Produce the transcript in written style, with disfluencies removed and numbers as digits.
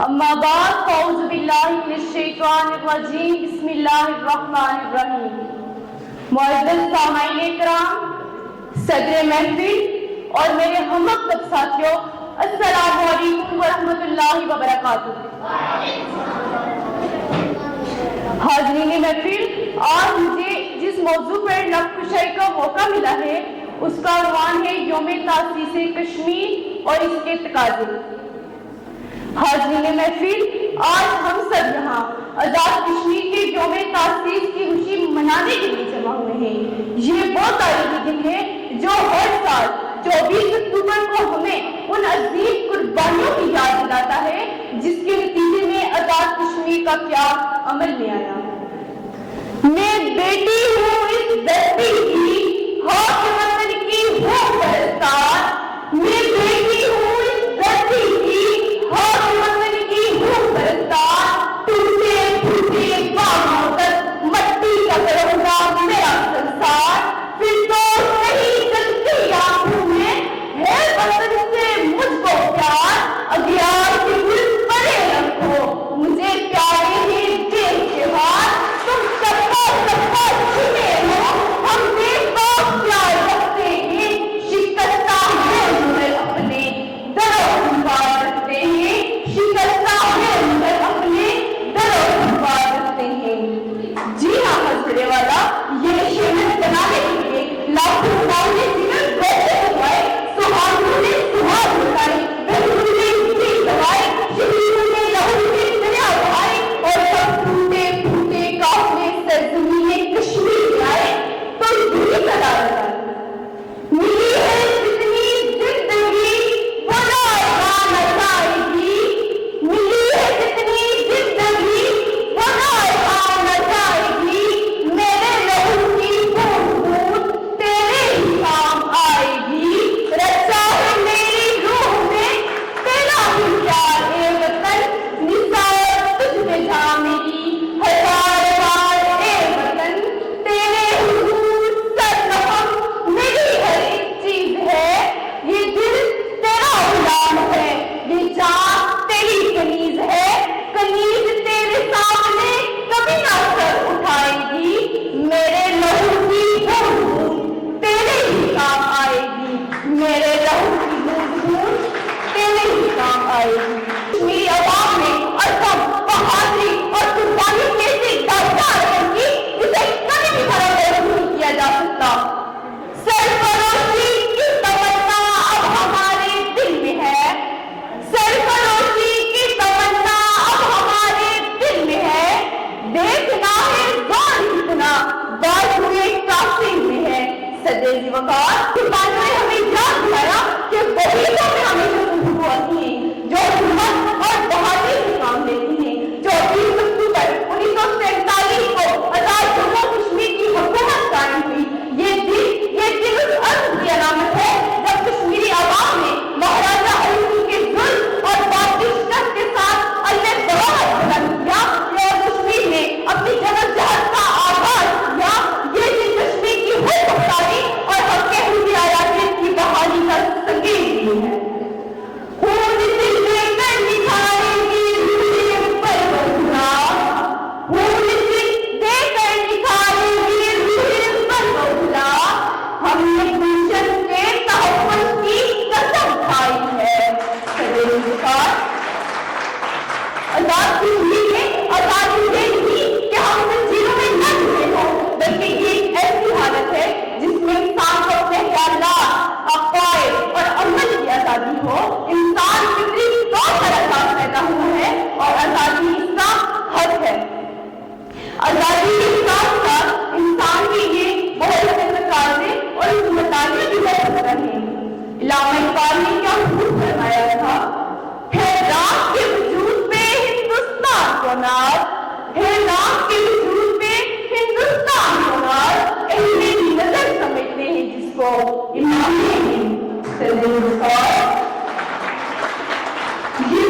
اما بعد فاعوذ باللہ من الشیطان الرجیم بسم اللہ الرحمن الرحیم۔ معزز سامعین اکرام، صدر محفل اور میرے ہم مکتب ساتھیوں، السلام علیکم ورحمۃ اللہ وبرکاتہ۔ حاضرین محفل، آج مجھے جس موضوع پر نقد کشائی کا موقع ملا ہے اس کا عنوان ہے یوم تاسیس کشمیر اور اس کے تقاضے۔ حاضرین محفل، آج ہم سب یہاں آزاد کشمیر کے یوم تاسیس کی خوشی منانے کے لیے جمع ہوئے ہیں۔ یہ وہ تاریخی دن ہے جو ہر سال 24 اکتوبر کو ہمیں ان عظیم قربانیوں کی یاد دلاتا ہے جس کے نتیجے میں آزاد کشمیر کا قیام عمل میں آیا۔ میں بیٹی ہوں اس دھرتی کی، خاک وطن کی ہوں پرستار۔ میں بیٹی ہوں اس دھرتی کی، خاک وطن کی ہوں پرستار۔ ٹوٹے پھوٹے باغوں تک مٹی کا کرونگا میرا سنسار۔ پھر تو نہیں جلتی آنکھوں میں ہے وطن سے مجھ کو پیار۔ اگیار کے گل پڑے رکھو مجھے پیارے ہیں دل کے ہار۔ تم سب کا چھنے ہو ہم بے باک پیار رکھتے ہیں، شکستہ ہے ہنر اپنے در و دیوار رکھتے ہیں، شکستہ ہے ہنر اپنے در و دیوار رکھتے ہیں۔ جی ہاں مسئلے والا، یہ شہر بنانے کے لیے لاکھوں ماؤں نے جنر بیٹھے ہوئے، سہاگوں نے سہاگ اٹھائے، بہنوں نے اٹھی دوائے، شہیدوں نے لہو کے دریا بہائے، اور سب ٹوٹے پھوٹے قافلے سرزمین کشمیر آئے۔ تو یہی صدا لگا ملی ہے جتنی زندگی وہ لائقہ نہ جائے گی، ملی ہے جتنی زندگی وہ لائقہ نہ جائے گی۔ میرے لہو کی بوند بوند تیرے ہی کام آئے گی۔ رچا ہے میری روح میں تیرا ہی پیار اے وطن، نثار تجھ میں جا میری ہزار بار اے وطن۔ تیرے حضور سرنخم میری ہر ایک چیز ہے، یہ دل تیرا غلام ہے، یہ جان تیری کنیز ہے، کنیز تیرے سامنے کبھی نہ سر اٹھائے گی۔ میرے لہو کی بوند بوند تیرے ہی کام آئے گی، میرے لہو کی بوند بوند تیرے ہی کام آئے گی۔ میری عوام نے عزم، بہادری اور قربانی کیسی داغدار رنگی اسے کبھی بھی فراموش نہیں کیا جا سکتا۔ سرفروشی کی تمنا اب ہمارے دل میں ہے، سرفروشی کی تمنا اب ہمارے دل میں ہے۔ دیکھنا ہے زور کتنا بازوئے کافی میں ہے۔ سدیزی وقار قربانیوں نے ہمیں یاد دلایا کہ وہی تو ہمیں ہمیشہ قبول ہوتی ہیں جو ہمت اور بہادری سے کام لیتی ہیں۔ 24 اکتوبر 1947 کو آزاد جموں کشمیر کی حکومت قائم ہوئی۔ یہ دن اس عزم کی علامت ہے جب کشمیری عوام نے مہاراجہ علی کے ظلم اور باطل شکست کے ساتھ اللہ بغاوت بلند کیا اور کشمیر نے اپنی جدوجہد کا آغاز کیا۔ یہ دن کشمیر کی خود مختاری اور حق حدود آیات کی بحالی کا سنگین دن ہے۔ خون دل لے کر نکھاریں گی روح پروردگا، خون دل دے کر نکھاریں گی روح پروردگا۔ ہم نے گلشن کے تحفظ کی قسم کھائی ہے۔ صدر وقار آزاد کشمیر میں آزادی یہ نہیں کہ ہم زنجیروں میں نہ ڈوبے ہوں، بلکہ یہ ایک ایسی حالت ہے جس میں انسان کو اپنے خیالات، عقائد اور عمل کی آزادی ہو۔ انسان فطری طور پر آزاد پیدا ہوا ہے اور آزادی اس کا حق ہے۔ آزادی کے ساتھ ساتھ انسان کے لیے بہت سے تقاضے اور ذمہ داریاں بھی بہت ہیں۔ علامہ اقبال نے کیا خوب فرمایا تھا، ہے رام کے وجود پہ ہندوستان کو ناز، ہے رام کے وجود پہ ہندوستان کو ناز۔ اہل نظر سمجھتے ہیں جس کو امام نے صدر وقار۔ یہ